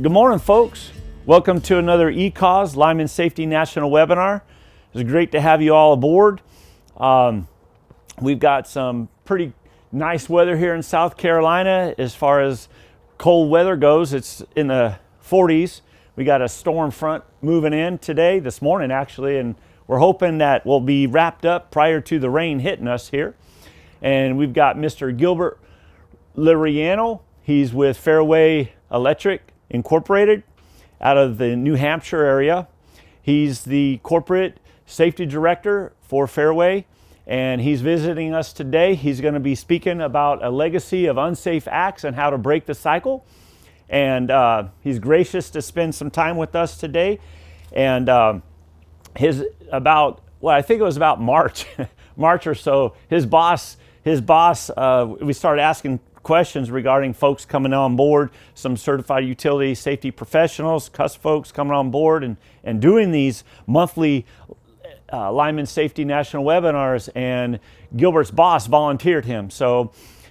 Good morning, folks. Welcome to another ECAUS Lineman Safety National webinar. It's great to have you all aboard. We've got some pretty nice weather here in South Carolina. As far as cold weather goes, it's in the 40s. We got a storm front moving in today, this morning actually, and we're hoping that we'll be wrapped up prior to the rain hitting us here. And we've got Mr. Gilbert Laureano. He's with Fairway Electric Incorporated out of the New Hampshire area. He's the corporate safety director for Fairway, and he's visiting us today. He's going to be speaking about a legacy of unsafe acts and how to break the cycle. And he's gracious to spend some time with us today. And I think it was about March, March or so, his boss, we started asking questions regarding folks coming on board, some certified utility safety professionals, CUSP folks coming on board and doing these monthly Lineman Safety National webinars, and Gilbert's boss volunteered him. So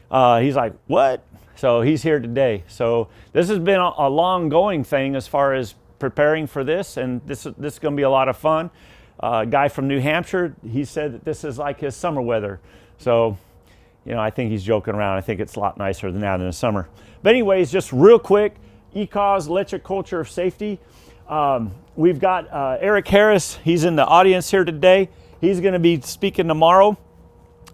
he's like, what? So he's here today. So this has been a long going thing as far as preparing for this, and this is going to be a lot of fun. A guy from New Hampshire, he said that this is like his summer weather. So you know, I think he's joking around. I think it's a lot nicer than that in the summer. But anyways, just real quick, ECAUS, Electric Culture of Safety. We've got Eric Harris. He's in the audience here today. He's going to be speaking tomorrow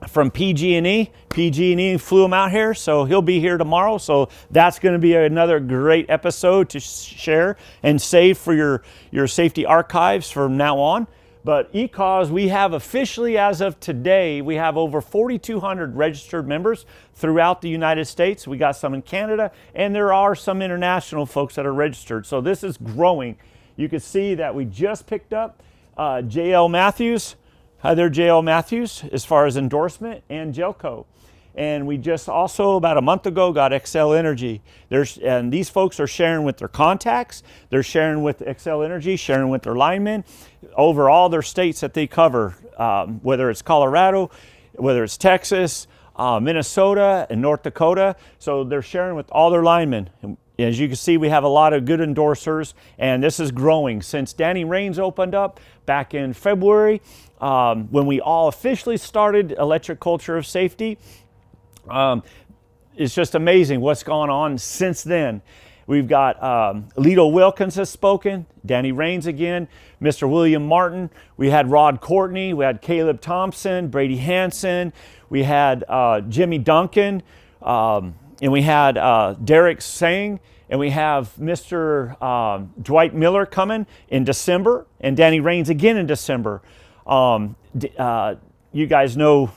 from PG&E. PG&E flew him out here, so he'll be here tomorrow. So that's going to be another great episode to share and save for your safety archives from now on. But ECAUS, we have officially, as of today, we have over 4,200 registered members throughout the United States. We got some in Canada, and there are some international folks that are registered. So this is growing. You can see that we just picked up JL Matthews. Hi there, JL Matthews, as far as endorsement, and Gelco. And we just also, about a month ago, got Xcel Energy. And these folks are sharing with their contacts. They're sharing with Xcel Energy, sharing with their linemen over all their states that they cover, whether it's Colorado, whether it's Texas, Minnesota, and North Dakota. So they're sharing with all their linemen. And as you can see, we have a lot of good endorsers, and this is growing. Since Danny Rains opened up back in February, when we all officially started Electric Culture of Safety, it's just amazing what's gone on since then. We've got Lito Wilkins has spoken, Danny Rains again, Mr. William Martin. We had Rod Courtney, we had Caleb Thompson, Brady Hansen, we had Jimmy Duncan, and we had Derek Sang, and we have Mr. Dwight Miller coming in December, and Danny Rains again in December. You guys know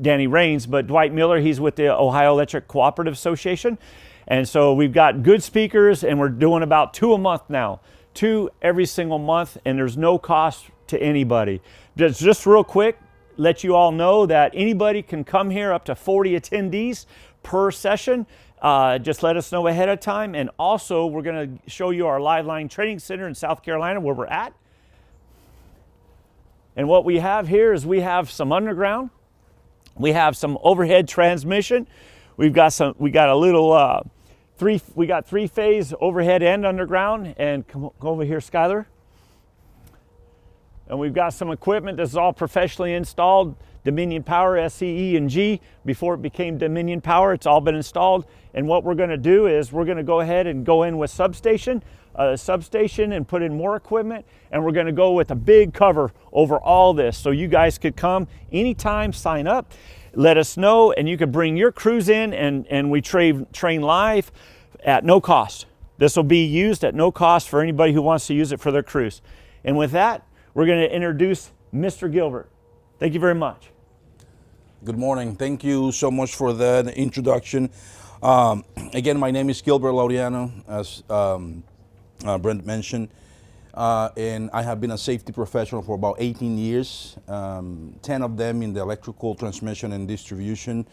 Danny Rains, but Dwight Miller, he's with the Ohio Electric Cooperative Association. And so we've got good speakers, and we're doing about 2 a month now, 2 every single month, and there's no cost to anybody. Just real quick, let you all know that anybody can come here, up to 40 attendees per session. Just let us know ahead of time. And also, we're going to show you our Live Line Training Center in South Carolina, where we're at. And what we have here is we have some underground. We have some overhead transmission. We got a little we got 3-phase overhead and underground. And come over here, Skylar. And we've got some equipment that's all professionally installed. Dominion Power, SCE and G. Before it became Dominion Power, it's all been installed. And what we're going to do is we're going to go ahead and go in with substation and put in more equipment. And we're going to go with a big cover over all this. So you guys could come anytime, sign up, let us know, and you could bring your crews in, and we train live at no cost. This will be used at no cost for anybody who wants to use it for their crews. And with that, we're going to introduce Mr. Gilbert. Thank you very much. Good morning. Thank you so much for that introduction. Again, my name is Gilbert Laureano, as Brent mentioned, and I have been a safety professional for about 18 years, 10 of them in the electrical transmission and distribution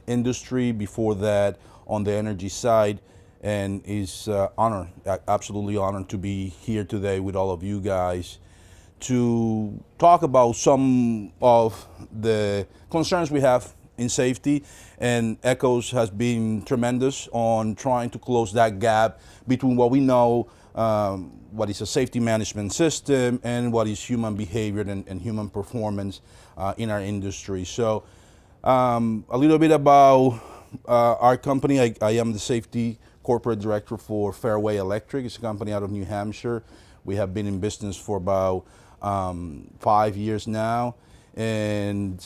industry, before that on the energy side, and is absolutely honored to be here today with all of you guys to talk about some of the concerns we have in safety, and Echoes has been tremendous on trying to close that gap between what we know, what is a safety management system, and what is human behavior and human performance in our industry. So a little bit about our company. I am the safety corporate director for Fairway Electric. It's a company out of New Hampshire. We have been in business for about 5 years now, and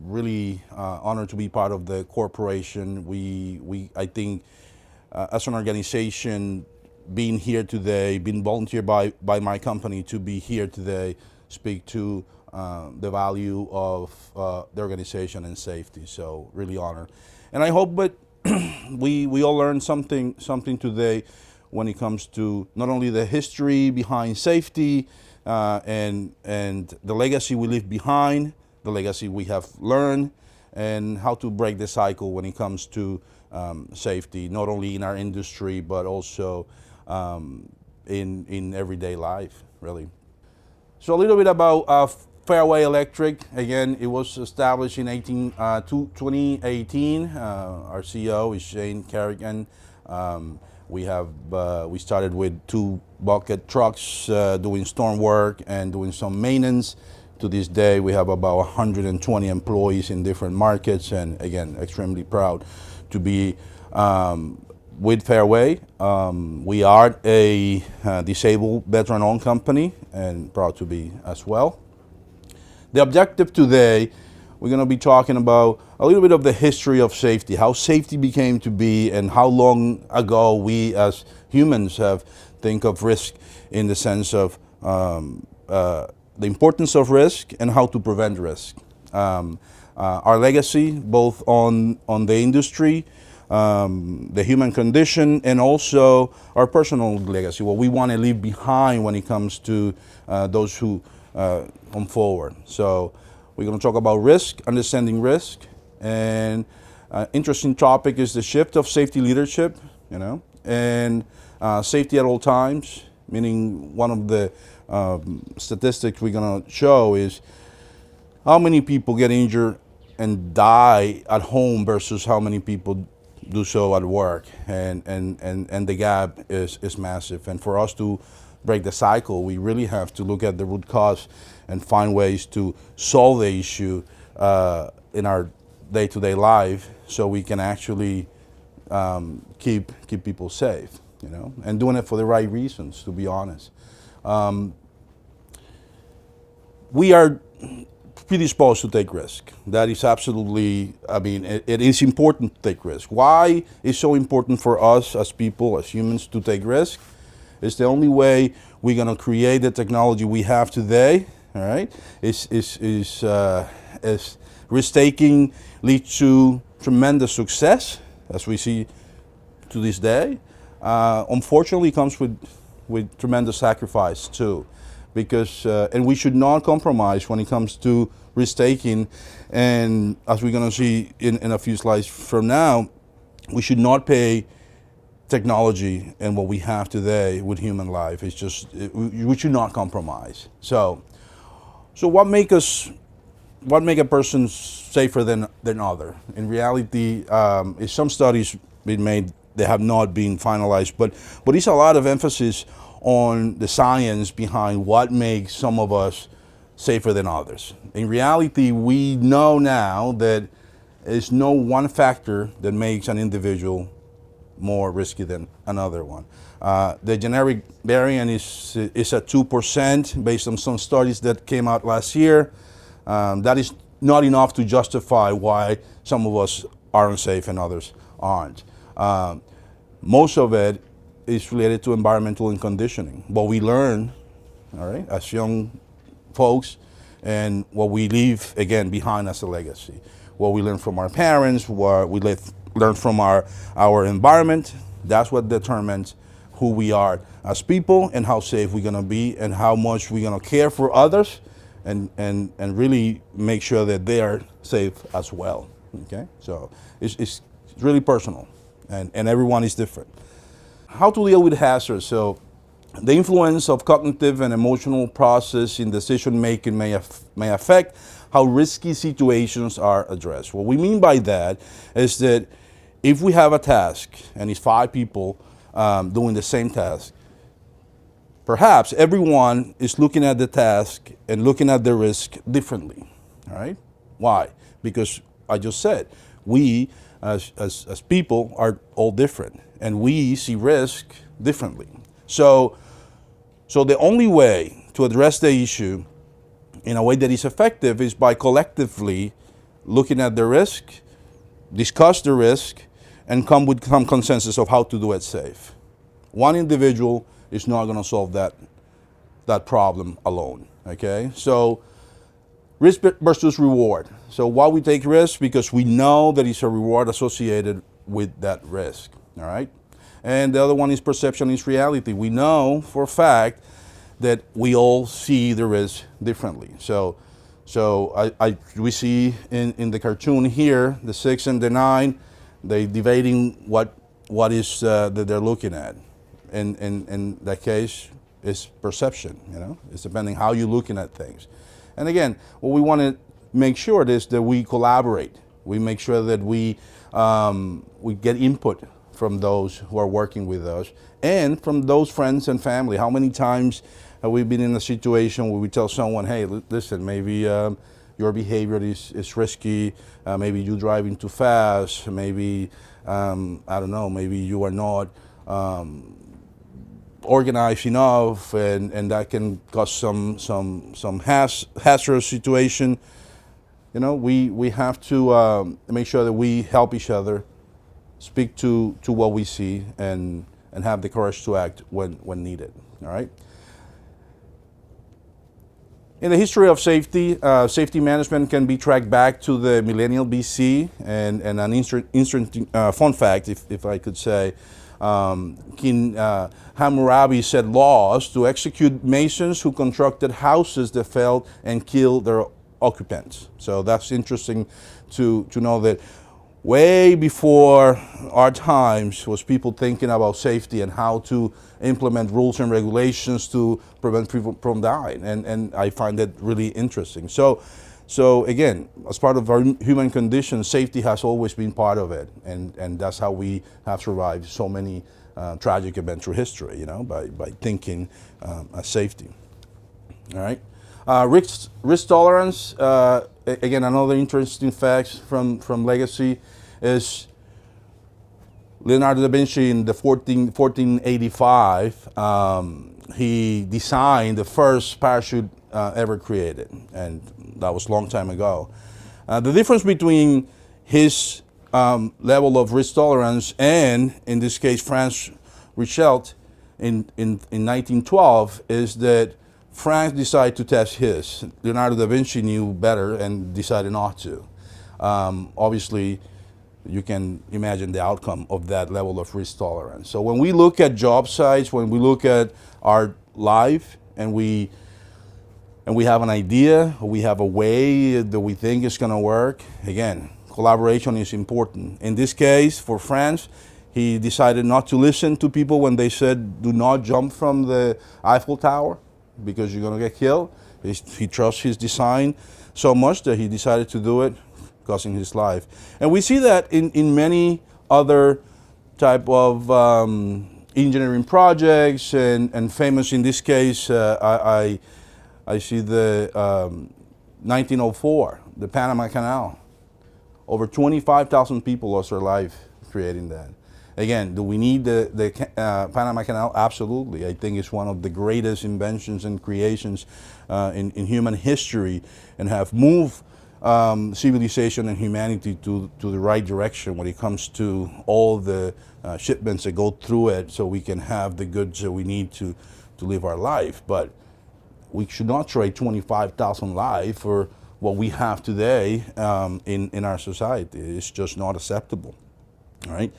really honored to be part of the corporation. I think, as an organization, being here today, being volunteered by my company to be here today, speak to the value of the organization and safety. So really honored, and I hope that we all learned something today when it comes to not only the history behind safety and the legacy we leave behind, the legacy we have learned, and how to break the cycle when it comes to safety, not only in our industry but also in everyday life, really. So a little bit about Fairway Electric. Again, it was established in 2018. Our CEO is Shane Carrigan. We started with 2 bucket trucks doing storm work and doing some maintenance. To this day, we have about 120 employees in different markets, and again, extremely proud to be with Fairway. We are a disabled veteran-owned company, and proud to be as well. The objective today, we're going to be talking about a little bit of the history of safety, how safety became to be, and how long ago we as humans have think of risk in the sense of the importance of risk and how to prevent risk. Our legacy, both on the industry, the human condition, and also our personal legacy, what we want to leave behind when it comes to those who come forward. So we're going to talk about risk, understanding risk, and interesting topic is the shift of safety leadership, and safety at all times, meaning one of the statistics we're going to show is how many people get injured and die at home versus how many people do so at work, and the gap is massive. And for us to break the cycle, we really have to look at the root cause and find ways to solve the issue in our day-to-day life, so we can actually keep people safe, and doing it for the right reasons, to be honest. We are predisposed to take risk. That is absolutely, it is important to take risk. Why is so important for us as people, as humans, to take risk? It's the only way we're going to create the technology we have today. All right, is risk-taking leads to tremendous success, as we see to this day. Unfortunately, it comes with tremendous sacrifice too, because and we should not compromise when it comes to risk-taking. And as we're going to see in a few slides from now, we should not pay technology and what we have today with human life. It's just, we should not compromise. So what make a person safer than other? In reality, is some studies been made, they have not been finalized, but there's a lot of emphasis on the science behind what makes some of us safer than others. In reality, we know now that there's no one factor that makes an individual more risky than another one. The generic variant is at 2% based on some studies that came out last year. That is not enough to justify why some of us are unsafe and others aren't. Most of it is related to environmental and conditioning. What we learn, all right, as young folks, and what we leave, again, behind as a legacy. What we learn from our parents, what we learn from our environment, that's what determines who we are as people and how safe we're going to be and how much we're going to care for others and really make sure that they are safe as well. Okay, so it's really personal, and everyone is different. How to deal with hazards? So the influence of cognitive and emotional process in decision making may affect how risky situations are addressed. What we mean by that is that if we have a task and it's 5 people doing the same task, perhaps everyone is looking at the task and looking at the risk differently. All right? Why? Because I just said, we as people are all different and we see risk differently. So the only way to address the issue in a way that is effective is by collectively looking at the risk, discuss the risk, and come with some consensus of how to do it safe. One individual is not going to solve that problem alone. Okay? So risk versus reward. So why we take risks? Because we know that it's a reward associated with that risk. All right? And the other one is perception is reality. We know for a fact that we all see the risk differently. So we see in the cartoon here, the 6 and the 9, they debating what is that they're looking at. And in that case, it's perception. You know, it's depending how you're looking at things. And again, what we want to make sure is that we collaborate. We make sure that we get input from those who are working with us and from those friends and family. How many times have we been in a situation where we tell someone, hey, listen, maybe your behavior is risky, maybe you're driving too fast, maybe, I don't know, maybe you are not organized enough, and that can cause some hazardous situation. You know, we have to make sure that we help each other, speak to what we see, and have the courage to act when needed. All right. In the history of safety, safety management can be tracked back to the millennial BC, and an interesting fun fact, if I could say, King Hammurabi set laws to execute masons who constructed houses that failed and killed their occupants. So that's interesting to know that way before our times was people thinking about safety and how to implement rules and regulations to prevent people from dying, and I find that really interesting. So again, as part of our human condition, safety has always been part of it, and that's how we have survived so many tragic events through history, you know, by thinking safety. All right. Risk tolerance, again, another interesting fact from legacy is Leonardo da Vinci in the 1485, he designed the first parachute ever created, and that was a long time ago. The difference between his level of risk tolerance and, in this case, Franz Richet in 1912 is that Franz decided to test his. Leonardo da Vinci knew better and decided not to. Obviously, you can imagine the outcome of that level of risk tolerance. So when we look at job sites, when we look at our life, and we have an idea, or we have a way that we think is going to work, again, collaboration is important. In this case, for Franz, he decided not to listen to people when they said, do not jump from the Eiffel Tower because you're going to get killed. He trusts his design so much that he decided to do it, costing his life. And we see that in many other type of engineering projects, and famous in this case, I see the 1904, the Panama Canal. Over 25,000 people lost their life creating that. Again, do we need the Panama Canal? Absolutely. I think it's one of the greatest inventions and creations in human history, and have moved civilization and humanity to the right direction when it comes to all the shipments that go through it, so we can have the goods that we need to live our life. But we should not trade 25,000 lives for what we have today in our society. It's just not acceptable. All right.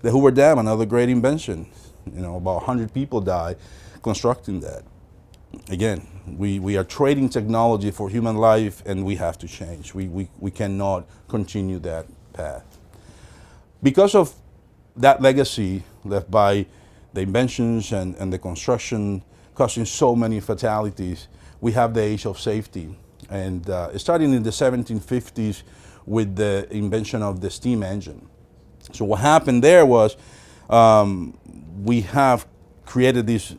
The Hoover Dam, another great invention. You know, about 100 people died constructing that. Again, we are trading technology for human life, and we have to change. We cannot continue that path. Because of that legacy left by the inventions and the construction causing so many fatalities, we have the age of safety. And it started in the 1750s with the invention of the steam engine. So what happened there was we have created this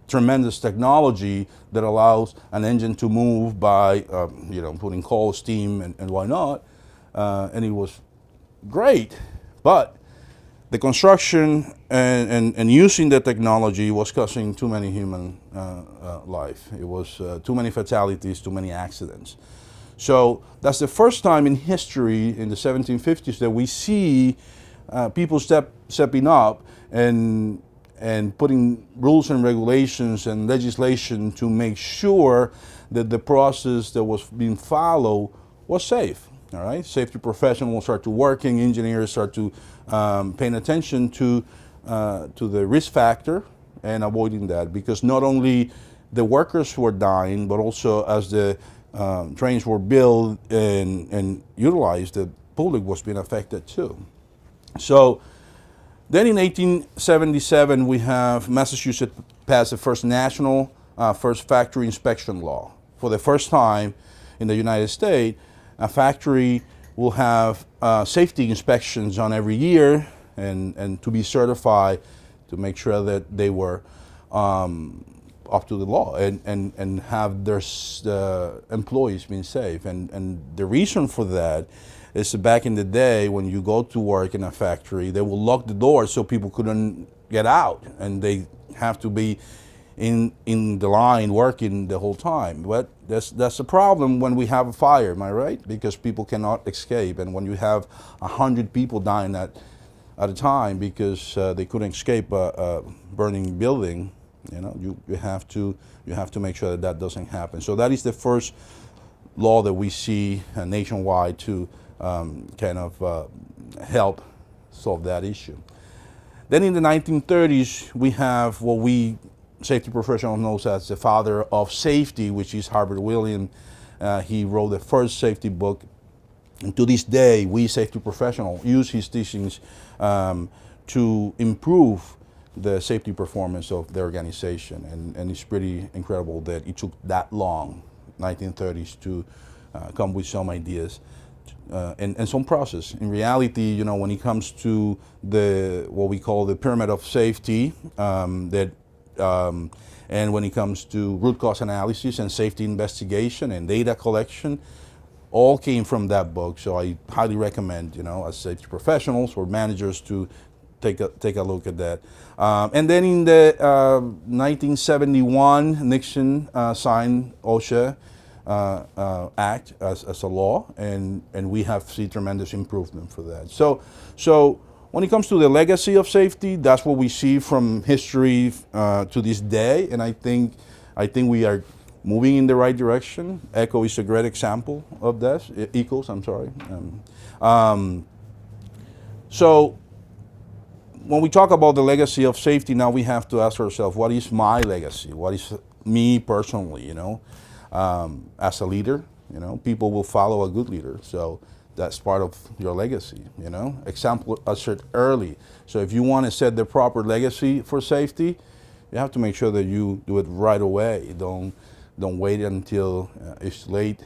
tremendous technology that allows an engine to move by, putting coal, steam, and whatnot. And it was great, but the construction and using the technology was causing too many human life. It was too many fatalities, too many accidents. So that's the first time in history, in the 1750s, that we see people stepping up and putting rules and regulations and legislation to make sure that the process that was being followed was safe. All right, safety professionals start to working, engineers start to paying attention to the risk factor and avoiding that, because not only the workers were dying, but also as the trains were built and utilized, the public was being affected too. So then in 1877, we have Massachusetts passed the first national first factory inspection law. For the first time in the United States, a factory will have safety inspections on every year and to be certified to make sure that they were up to the law and have their employees being safe. And the reason for that is that back in the day, when you go to work in a factory, they will lock the doors so people couldn't get out, and they have to be in the line working the whole time. But that's a problem when we have a fire, am I right? Because people cannot escape, and when you have 100 people dying at a time because they couldn't escape a burning building, you have to make sure that doesn't happen. So that is the first law that we see nationwide to help solve that issue. Then in the 1930s, we have what we safety professional knows as the father of safety, which is Herbert Williams. He wrote the first safety book. And to this day, we safety professionals use his teachings to improve the safety performance of the organization. And it's pretty incredible that it took that long, 1930s, to come with some ideas and some process. In reality, when it comes to what we call the pyramid of safety, and when it comes to root cause analysis and safety investigation and data collection, all came from that book. So I highly recommend, as safety professionals or managers, to take a look at that. And then in the 1971, Nixon signed OSHA Act as a law, and we have seen tremendous improvement for that. So when it comes to the legacy of safety, that's what we see from history to this day, and I think we are moving in the right direction. ECO is a great example of this. ECOS, I'm sorry. So when we talk about the legacy of safety, now we have to ask ourselves, what is my legacy? What is me personally? As a leader, people will follow a good leader. So that's part of your legacy, Example ushered early. So if you want to set the proper legacy for safety, you have to make sure that you do it right away. Don't wait until it's late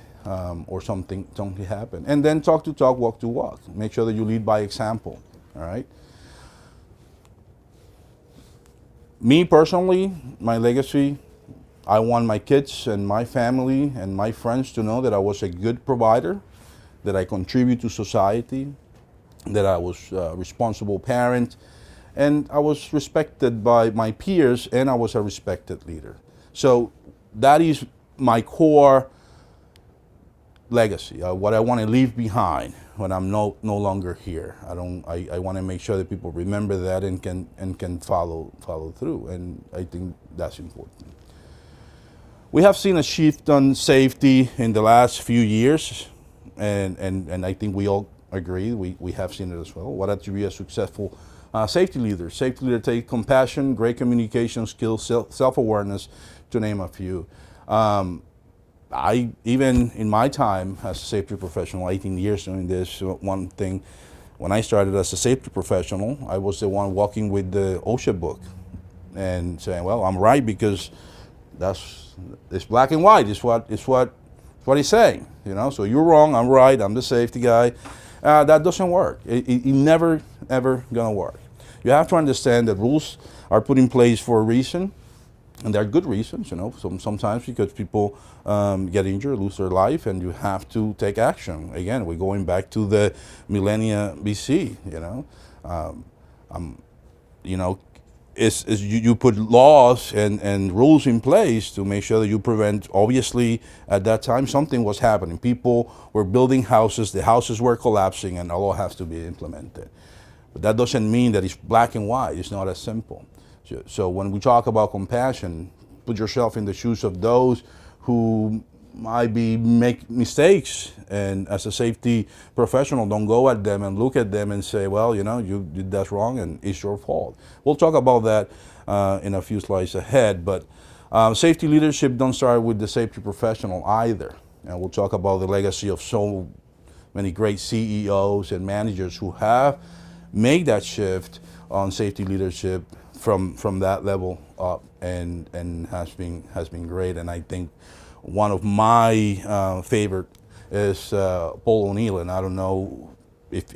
or something happen. And then talk to talk, walk to walk. Make sure that you lead by example, all right? Me personally, my legacy, I want my kids and my family and my friends to know that I was a good provider, that I contribute to society, that I was a responsible parent, and I was respected by my peers, and I was a respected leader. So that is my core legacy, what I want to leave behind when I'm no longer here. I want to make sure that people remember that and can follow through, and I think that's important. We have seen a shift on safety in the last few years, and I think we all agree, we have seen it as well. What to be a successful safety leader? Safety leader takes compassion, great communication skills, self-awareness, to name a few. Even in my time as a safety professional, 18 years doing this, one thing, when I started as a safety professional, I was the one walking with the OSHA book and saying, well, I'm right, because it's black and white. It's what That's what he's saying, So you're wrong, I'm right, I'm the safety guy. That doesn't work. It never, ever gonna work. You have to understand that rules are put in place for a reason, and there are good reasons, sometimes because people get injured, lose their life, and you have to take action. Again, we're going back to the millennia BC, you put laws and rules in place to make sure that you prevent. Obviously, at that time, something was happening. People were building houses, the houses were collapsing, and a law has to be implemented. But that doesn't mean that it's black and white. It's not as simple. So when we talk about compassion, put yourself in the shoes of those who might make mistakes, and as a safety professional, don't go at them and look at them and say, well, you did that wrong and it's your fault. We'll talk about that in a few slides ahead, but safety leadership don't start with the safety professional either. And we'll talk about the legacy of so many great CEOs and managers who have made that shift on safety leadership from that level up, and has been great. And I think one of my favorite is Paul O'Neill, and I don't know if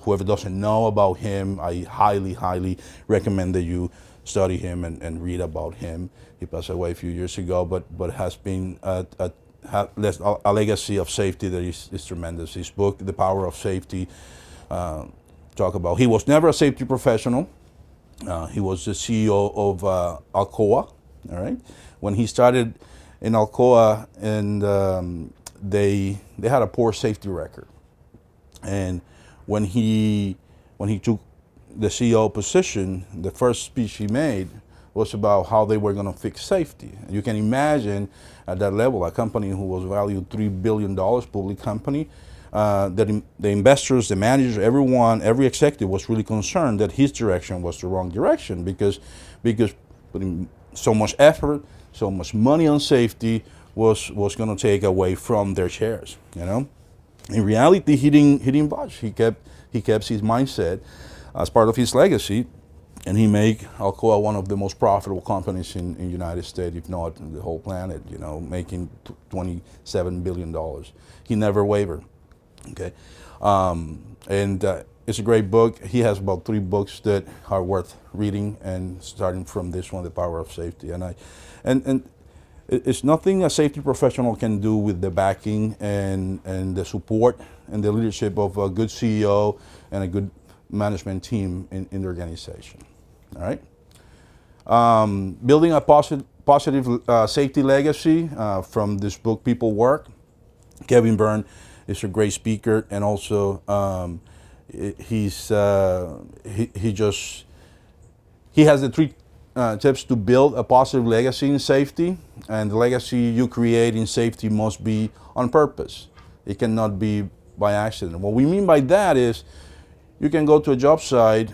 whoever doesn't know about him, I highly recommend that you study him and read about him. He passed away a few years ago, but has been a legacy of safety that is tremendous. His book, The Power of Safety, talk about, he was never a safety professional. He was the CEO of Alcoa, all right? When he started in Alcoa, and they had a poor safety record. And when he took the CEO position, the first speech he made was about how they were going to fix safety. And you can imagine at that level, a company who was valued $3 billion, public company, that the investors, the managers, everyone, every executive was really concerned that his direction was the wrong direction, because putting so much effort, so much money on safety was going to take away from their shares. In reality, he didn't budge. He kept his mindset as part of his legacy, and he made Alcoa one of the most profitable companies in the United States, if not in the whole planet. Making $27 billion. He never wavered. Okay, and it's a great book. He has about 3 books that are worth reading, and starting from this one, The Power of Safety. And it's nothing a safety professional can do with the backing and the support and the leadership of a good CEO and a good management team in the organization. All right, building a positive safety legacy from this book, People Work. Kevin Byrne is a great speaker, and also he has the 3 tips to build a positive legacy in safety, and the legacy you create in safety must be on purpose. It cannot be by accident. What we mean by that is, you can go to a job site,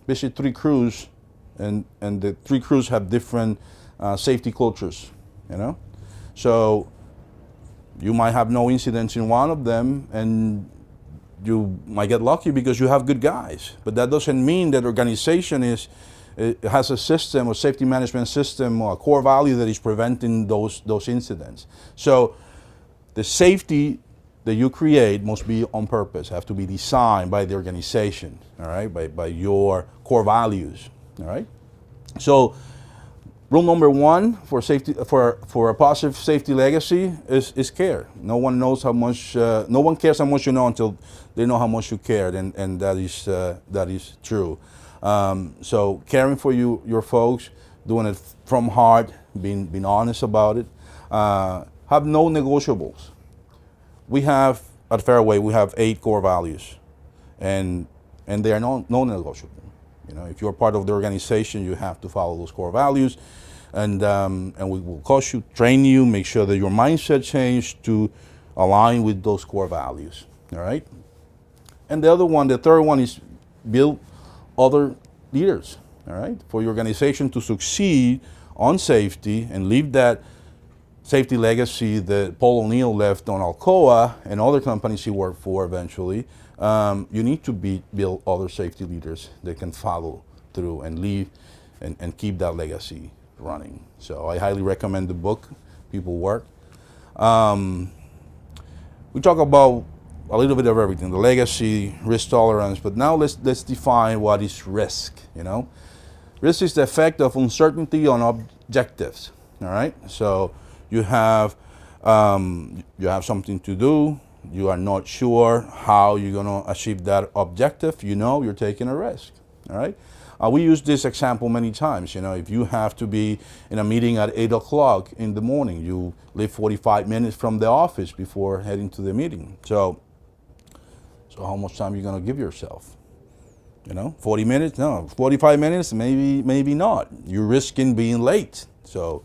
visit 3 crews, and the 3 crews have different safety cultures. So you might have no incidents in one of them, and you might get lucky because you have good guys. But that doesn't mean that organization has a system, a safety management system, or a core value that is preventing those incidents. So the safety that you create must be on purpose, have to be designed by the organization, all right, by your core values, all right. So rule number 1 for safety, for a positive safety legacy is care. No one knows how much, no one cares how much you know until they know how much you cared, and that is true. So caring for your folks, doing it from heart, being honest about it. Have no negotiables. We have at Fairway, we have 8 core values, and they are non-negotiable. If you're part of the organization, you have to follow those core values, and we will coach you, train you, make sure that your mindset change to align with those core values. All right. And the third one is build other leaders. All right. For your organization to succeed on safety and leave that safety legacy that Paul O'Neill left on Alcoa and other companies he worked for eventually, you need to build other safety leaders that can follow through and leave and keep that legacy running. So I highly recommend the book, People Work. We talk about a little bit of everything, the legacy, risk tolerance, but now let's define what is risk, Risk is the effect of uncertainty on objectives, all right? So you have something to do, you are not sure how you're gonna achieve that objective, you're taking a risk, all right? We use this example many times, if you have to be in a meeting at 8 o'clock in the morning, you leave 45 minutes from the office before heading to the meeting. So how much time are you gonna give yourself? 40 minutes? No, 45 minutes? Maybe not. You're risking being late. So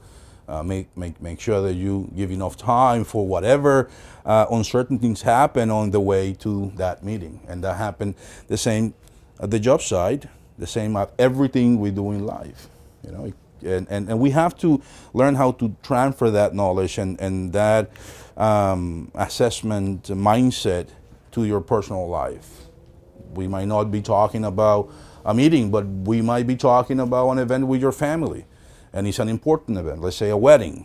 make sure that you give enough time for whatever uncertainties happen on the way to that meeting. And that happened the same at the job site, the same at everything we do in life. And we have to learn how to transfer that knowledge and that assessment mindset to your personal life. We might not be talking about a meeting, but we might be talking about an event with your family. And it's an important event, let's say a wedding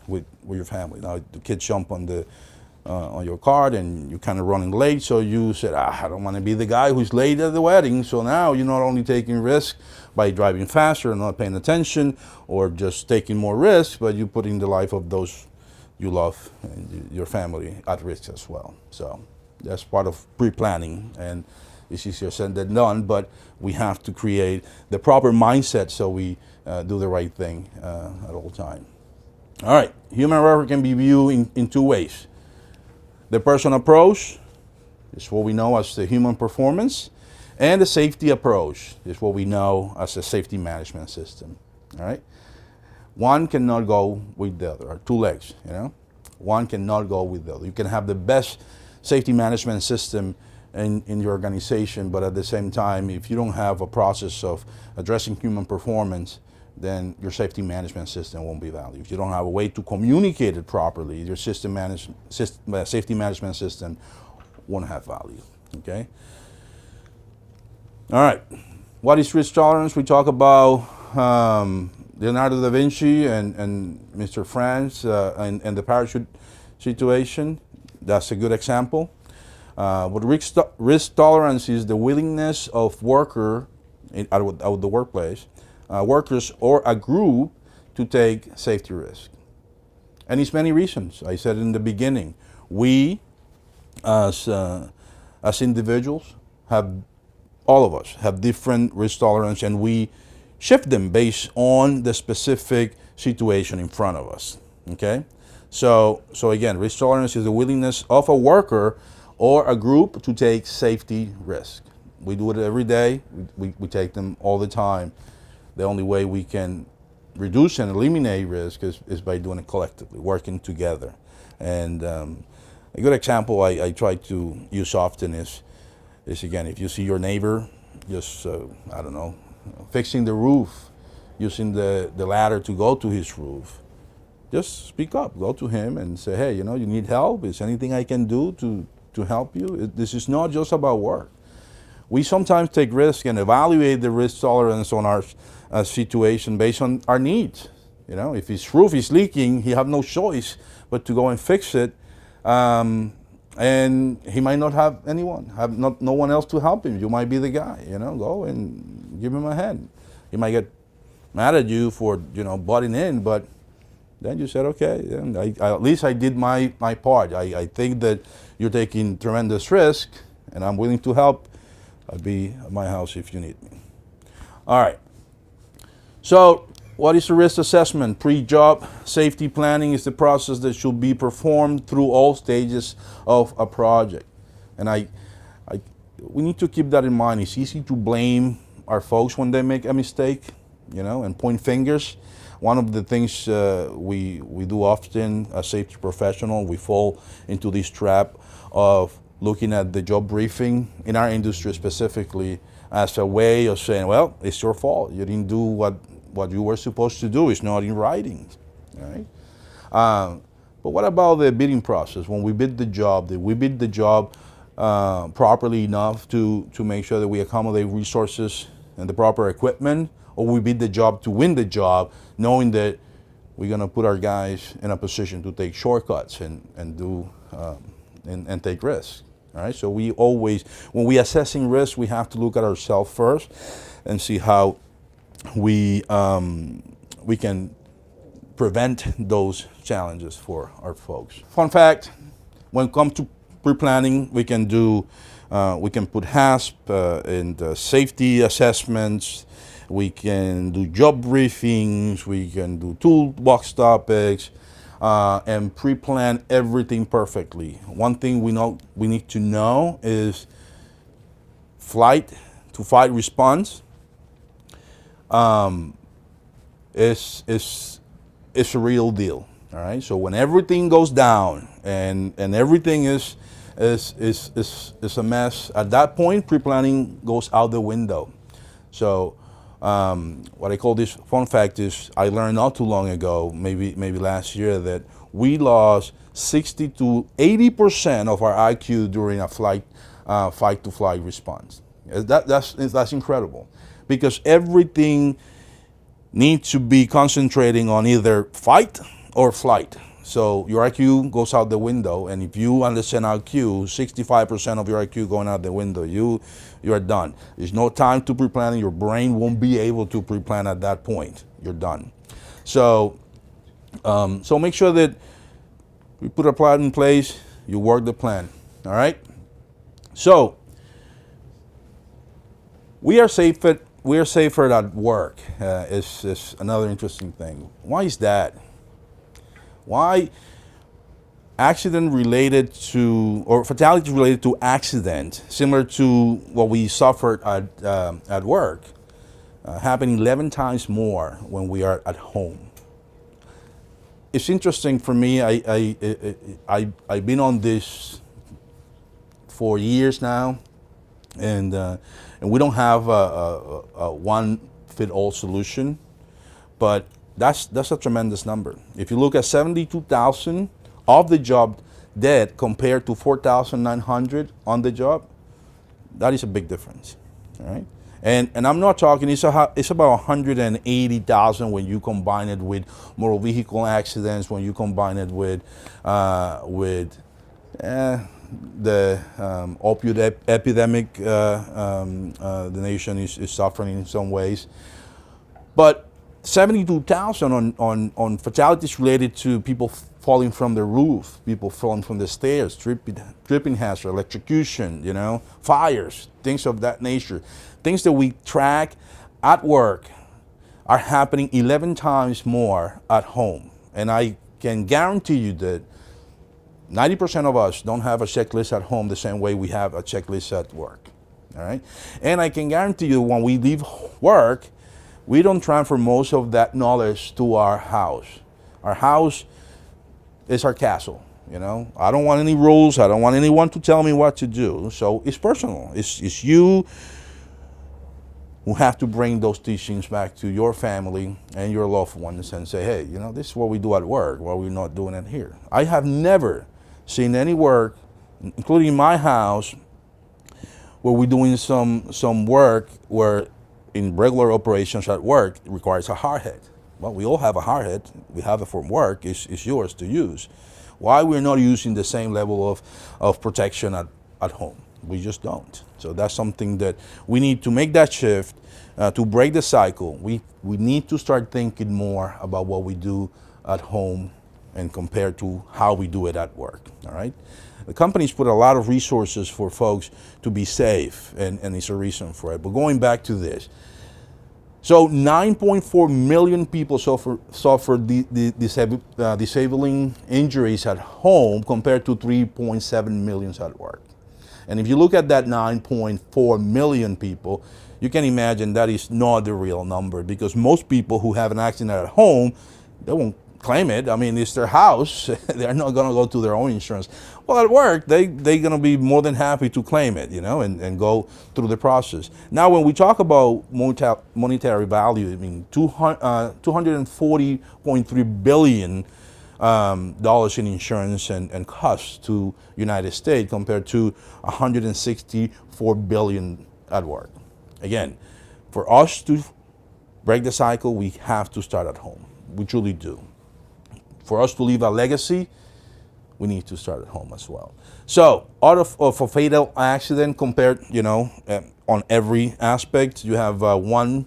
with your family. Now the kids jump on your cart and you're kind of running late, so you said, I don't want to be the guy who's late at the wedding. So now you're not only taking risk by driving faster and not paying attention or just taking more risks, but you're putting the life of those you love and your family at risk as well. So that's part of pre-planning, and it's easier said than done, but we have to create the proper mindset so we do the right thing at all time. All right, human error can be viewed in two ways. The person approach is what we know as the human performance, and the safety approach is what we know as a safety management system. All right, one cannot go with the other, or two legs. One cannot go with the other. You can have the best safety management system in your organization, but at the same time, if you don't have a process of addressing human performance, then your safety management system won't be valued. If you don't have a way to communicate it properly, your safety management system won't have value. Okay. All right. What is risk tolerance? We talk about Leonardo da Vinci and Mr. Franz and the parachute situation. That's a good example. But risk tolerance is the willingness of worker out of the workplace, workers or a group to take safety risk. And it's many reasons. I said in the beginning, we as individuals all of us have different risk tolerance, and we shift them based on the specific situation in front of us. Okay? So again, risk tolerance is the willingness of a worker or a group to take safety risk. We do it every day. We take them all the time. The only way we can reduce and eliminate risk is by doing it collectively, working together. And a good example I try to use often is again, if you see your neighbor just, I don't know, fixing the roof, using the ladder to go to his roof, just speak up, go to him and say, hey, you need help? Is anything I can do to help you? This is not just about work. We sometimes take risk and evaluate the risk tolerance on our situation based on our needs. If his roof is leaking, he have no choice but to go and fix it. And he might not have no one else to help him. You might be the guy, go and give him a hand. He might get mad at you for, butting in, but then you said, okay, at least I did my part. I think that you're taking tremendous risk, and I'm willing to help. I'll be at my house if you need me. All right. So what is a risk assessment? Pre-job safety planning is the process that should be performed through all stages of a project. And we need to keep that in mind. It's easy to blame our folks when they make a mistake, and point fingers. One of the things we do often as safety professional, we fall into this trap of looking at the job briefing in our industry specifically as a way of saying, well, it's your fault. You didn't do what you were supposed to do. It's not in writing. All right? But what about the bidding process? When we bid the job, did we bid the job properly enough to make sure that we accommodate resources and the proper equipment? Or we bid the job to win the job, knowing that we're going to put our guys in a position to take shortcuts and do and take risks. All right. So we always, when we assessing risk, we have to look at ourselves first and see how we can prevent those challenges for our folks. Fun fact: when it comes to pre-planning, we can put HASP and safety assessments. We can do job briefings. We can do toolbox topics. And pre-plan everything perfectly. One thing we need to know is flight to fight response is a real deal. All right. So when everything goes down and everything is a mess, at that point pre-planning goes out the window. So what I call this fun fact is I learned not too long ago, maybe last year, that we lost 60 to 80% of our IQ during a fight to flight response. That's incredible, because everything needs to be concentrating on either fight or flight. So your IQ goes out the window, and if you understand IQ, 65% of your IQ going out the window, you are done. There's no time to pre-plan. Your brain won't be able to pre-plan at that point. You're done. So make sure that we put a plan in place, you work the plan. All right? So we are safer at work is another interesting thing. Why is that? Why accident related to, or fatality related to accident, similar to what we suffered at work, happen 11 times more when we are at home? It's interesting for me. I've been on this for years now, and we don't have a one-fit-all solution, but that's a tremendous number. If you look at 72,000 off the job dead compared to 4,900 on the job, that is a big difference. All right, and I'm not talking. It's about 180,000 when you combine it with motor vehicle accidents. When you combine it with the opioid epidemic, the nation is suffering in some ways, but 72,000 on fatalities related to people falling from the roof, people falling from the stairs, tripping hazard, electrocution, fires, things of that nature. Things that we track at work are happening 11 times more at home. And I can guarantee you that 90% of us don't have a checklist at home the same way we have a checklist at work. All right? And I can guarantee you when we leave work, we don't transfer most of that knowledge to our house. Our house is our castle. I don't want any rules. I don't want anyone to tell me what to do. So it's personal. It's you who have to bring those teachings back to your family and your loved ones and say, hey, this is what we do at work. Why are we not doing it here? I have never seen any work, including my house, where we're doing some work where in regular operations at work, it requires a hard hat. Well, we all have a hard hat. We have it from work. It's yours to use. Why we're not using the same level of protection at home? We just don't. So that's something that we need to make that shift to break the cycle. We need to start thinking more about what we do at home and compared to how we do it at work. All right. The companies put a lot of resources for folks to be safe, and it's a reason for it. But going back to this, so 9.4 million people suffer disabling injuries at home compared to 3.7 million at work. And if you look at that 9.4 million people, you can imagine that is not the real number, because most people who have an accident at home, they won't claim it. I mean, it's their house. They're not going to go to their own insurance. Well, at work, they're going to be more than happy to claim it, and go through the process. Now, when we talk about monetary value, I mean, $240.3 billion dollars in insurance and costs to United States compared to $164 billion at work. Again, for us to break the cycle, we have to start at home. We truly do. for us to leave a legacy, we need to start at home as well. So out of a fatal accident compared, on every aspect, you have 1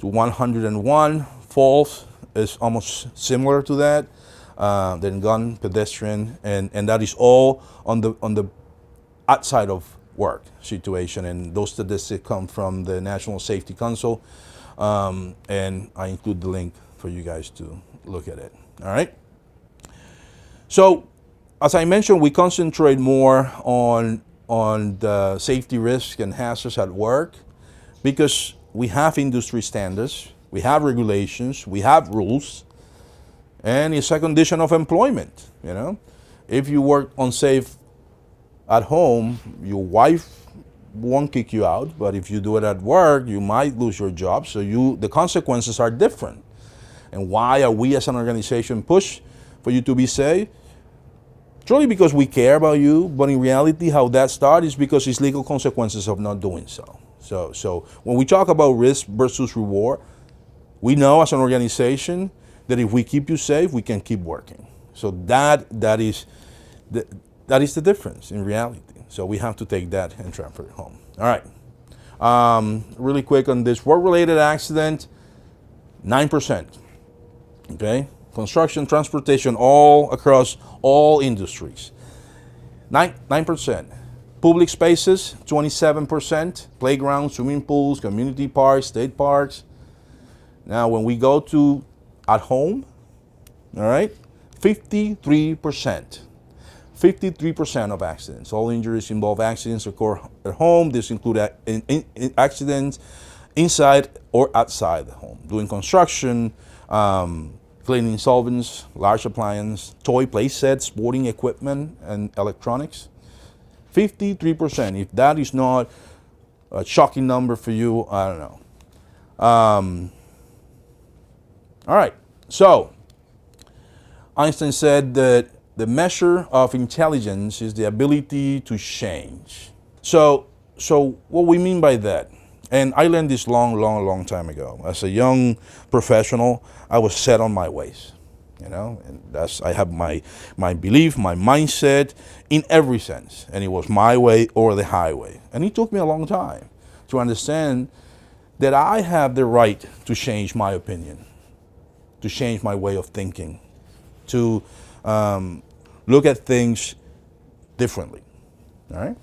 to 101 falls is almost similar to that. Then gun, pedestrian, and that is all on the outside of work situation. And those statistics come from the National Safety Council, and I include the link for you guys to look at it. All right. So, as I mentioned, we concentrate more on the safety risks and hazards at work because we have industry standards, we have regulations, we have rules, and it's a condition of employment. If you work unsafe at home, your wife won't kick you out, but if you do it at work, you might lose your job. So the consequences are different. And why are we as an organization push for you to be safe? Truly because we care about you, but in reality, how that starts is because it's legal consequences of not doing so. So when we talk about risk versus reward, we know as an organization that if we keep you safe, we can keep working. So that is the difference in reality. So we have to take that and transfer it home. All right. Really quick on this work-related accident, 9%. Okay. Construction, transportation, all across all industries. 9%. Public spaces, 27%. Playgrounds, swimming pools, community parks, state parks. Now, when we go to at home, all right, 53%. 53% of accidents. All injuries involve accidents occur at home. This include accidents inside or outside the home. Doing construction, cleaning solvents, large appliance, toy play sets, sporting equipment, and electronics. 53%. If that is not a shocking number for you, I don't know. All right. So, Einstein said that the measure of intelligence is the ability to change. So what we mean by that, and I learned this long time ago. As a young professional, I was set on my ways, and I have my belief, my mindset in every sense, and it was my way or the highway. And it took me a long time to understand that I have the right to change my opinion, to change my way of thinking, to look at things differently. All right.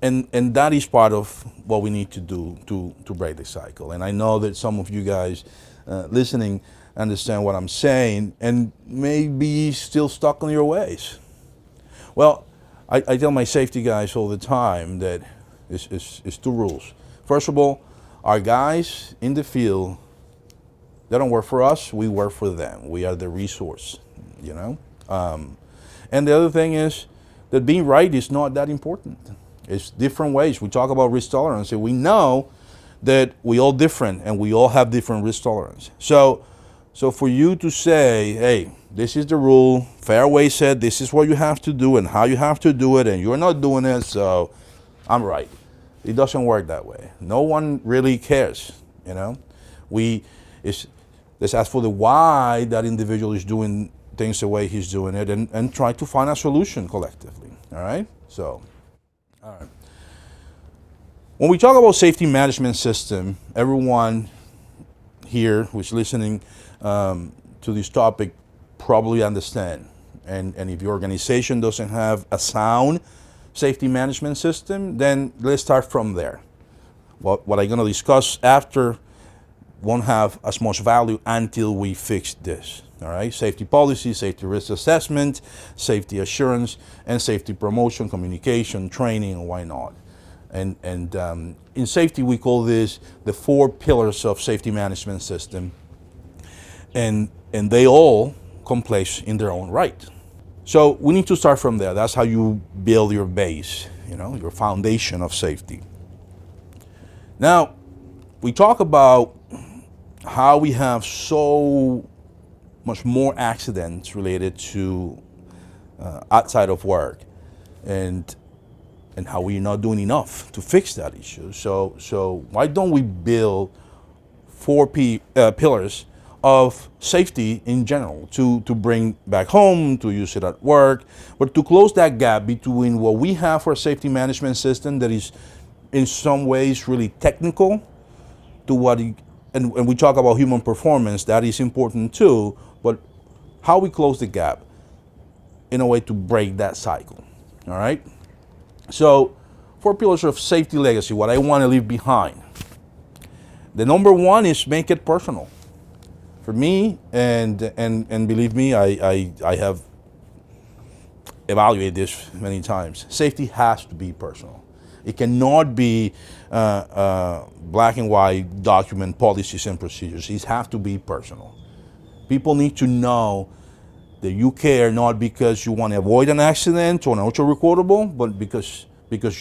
And that is part of what we need to do to break the cycle. And I know that some of you guys listening understand what I'm saying and may be still stuck on your ways. Well, I tell my safety guys all the time that it's two rules. First of all, our guys in the field, they don't work for us, we work for them. We are the resource, And the other thing is that being right is not that important. It's different ways. We talk about risk tolerance, and we know that we all different and we all have different risk tolerance. So for you to say, hey, this is the rule, Fairway said this is what you have to do and how you have to do it, and you're not doing it, so I'm right. It doesn't work that way. No one really cares, Let's ask for the why that individual is doing things the way he's doing it and try to find a solution collectively, all right? So, all right. When we talk about safety management system, everyone here who's listening to this topic probably understand. And if your organization doesn't have a sound safety management system, then let's start from there. What I'm going to discuss after won't have as much value until we fix this. All right, safety policy, safety risk assessment, safety assurance, and safety promotion, communication, training, and why not? And in safety, we call this the 4 pillars of safety management system, and they all come place in their own right. So we need to start from there. That's how you build your base, your foundation of safety. Now, we talk about how we have so much more accidents related to outside of work, and how we're not doing enough to fix that issue. So why don't we build 4 pillars of safety in general, to bring back home, to use it at work, but to close that gap between what we have for a safety management system that is in some ways really technical to and we talk about human performance, that is important too, but how we close the gap in a way to break that cycle, all right? So 4 pillars of safety legacy, what I want to leave behind. The number one is make it personal. For me, and believe me, I have evaluated this many times. Safety has to be personal. It cannot be black and white document policies and procedures. These have to be personal. People need to know that you care, not because you want to avoid an accident or an auto recordable, but because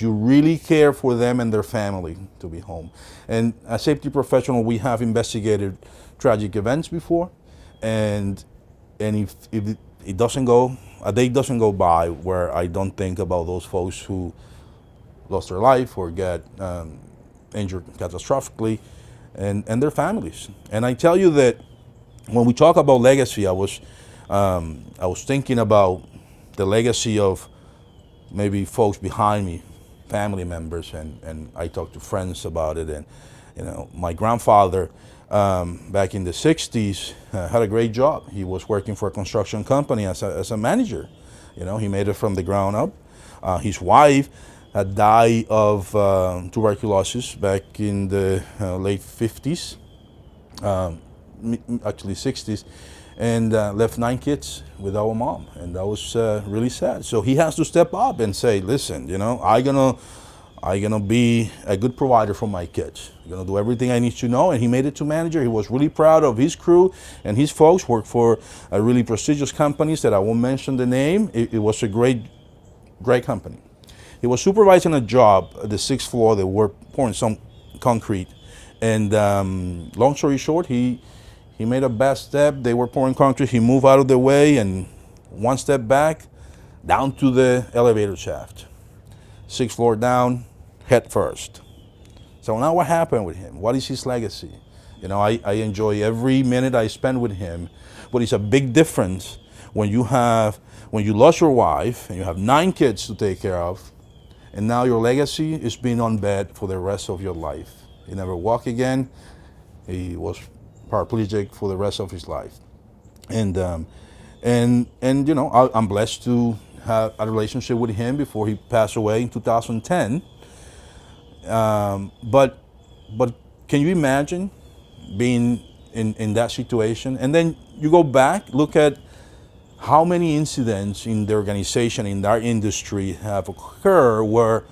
you really care for them and their family to be home. And as safety professional, we have investigated tragic events before, and if it doesn't go, a day doesn't go by where I don't think about those folks who lost their life or get injured catastrophically, and their families. And I tell you that when we talk about legacy, I was thinking about the legacy of maybe folks behind me, family members, and I talked to friends about it. And you know, my grandfather back in the 60s had a great job. He was working for a construction company as a manager. You know, he made it from the ground up. His wife had died of tuberculosis back in the late 50s, actually 60s, and left 9 kids without a mom, and that was really sad. So he has to step up and say, listen, you know, I'm gonna be a good provider for my kids. I'm gonna do everything I need to know. And he made it to manager. He was really proud of his crew, and his folks worked for a really prestigious companies that I won't mention the name. It was a great company. He was supervising a job at the 6th floor. They were pouring some concrete, and long story short, he made a bad step. They were pouring concrete. He moved out of the way and 1 step back, down to the elevator shaft. 6th floor down, head first. So now what happened with him? What is his legacy? You know, I enjoy every minute I spend with him, but it's a big difference when you lost your wife and you have 9 kids to take care of, and now your legacy is being on bed for the rest of your life. He never walked again. He was paraplegic for the rest of his life. And you know, I'm blessed to have a relationship with him before he passed away in 2010. But can you imagine being in that situation? And then you go back, look at how many incidents in the organization, in our industry, have occurred where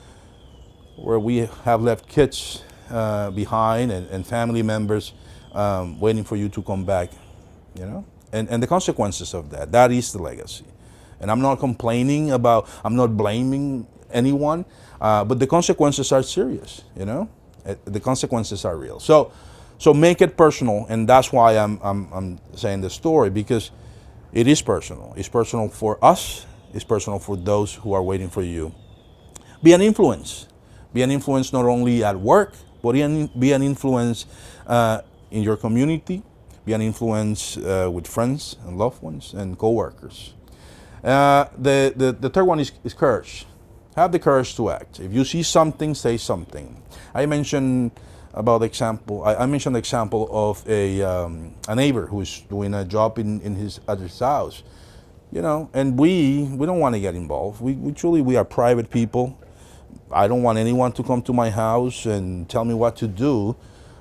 we have left kids behind and family members waiting for you to come back, you know? And the consequences of that is the legacy. And I'm not complaining about, I'm not blaming anyone, but the consequences are serious, you know? The consequences are real. So make it personal, and that's why I'm saying the story, because it is personal. It's personal for us, it's personal for those who are waiting for you. Be an influence. Be an influence not only at work, but be an influence in your community, be an influence with friends and loved ones and co-workers. The third one is courage. Have the courage to act. If you see something, say something. I mentioned the example of a neighbor who's doing a job at his house, you know, and we don't want to get involved. We are private people. I don't want anyone to come to my house and tell me what to do.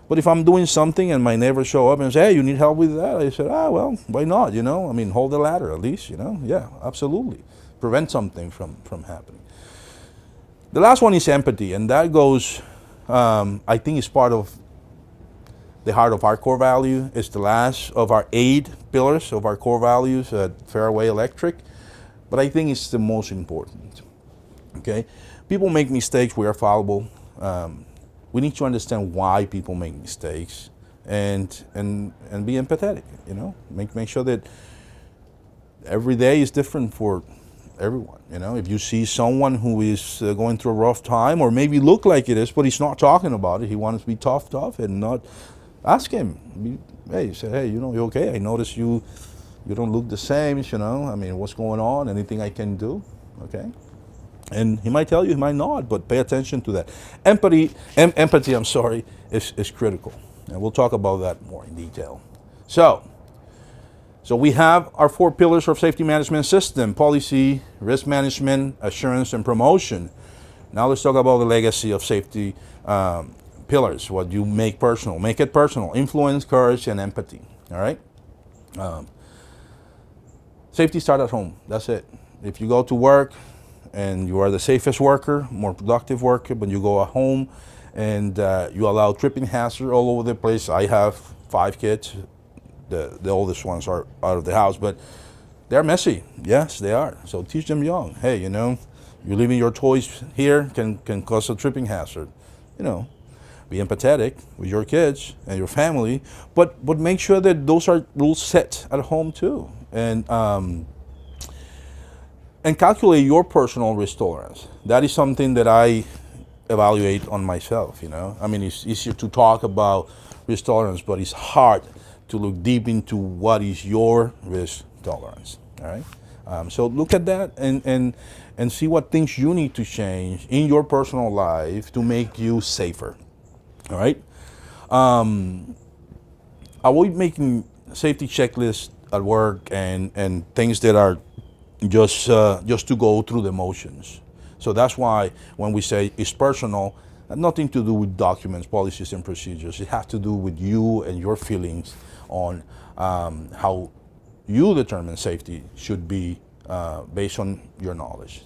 But if I'm doing something and my neighbors show up and say, hey, you need help with that? I said, well, why not, you know? I mean, hold the ladder at least, you know? Yeah, absolutely. Prevent something from happening. The last one is empathy, and that goes, I think it's part of the heart of our core value. It's the last of our 8 pillars of our core values at Fairway Electric, but I think it's the most important, okay? People make mistakes, we are fallible. We need to understand why people make mistakes and be empathetic, you know? Make sure that every day is different for everyone, you know? If you see someone who is going through a rough time, or maybe look like it is, but he's not talking about it, he wants to be tough and not Ask him. Hey, say, hey, you okay? I notice you don't look the same. I mean, what's going on? Anything I can do? Okay. And he might tell you, he might not, but pay attention to that. Empathy, I'm sorry, is critical. And we'll talk about that more in detail. So we have our 4 pillars of safety management system: policy, risk management, assurance, and promotion. Now let's talk about the legacy of safety pillars, what you make personal. Make it personal: influence, courage, and empathy. All right? Safety starts at home. That's it. If you go to work and you are the safest worker, more productive worker, but you go at home and you allow tripping hazard all over the place. I have 5 kids. The oldest ones are out of the house, but they're messy. Yes, they are. So teach them young. Hey, you're leaving your toys here can cause a tripping hazard. Be empathetic with your kids and your family, but make sure that those are rules set at home too, and calculate your personal risk tolerance. That is something that I evaluate on myself. I mean, it's easier to talk about risk tolerance, but it's hard to look deep into what is your risk tolerance. All right. So look at that and see what things you need to change in your personal life to make you safer. All right. Avoid making safety checklists at work and things that are just to go through the motions. So that's why when we say it's personal, nothing to do with documents, policies, and procedures. It has to do with you and your feelings on how you determine safety should be based on your knowledge.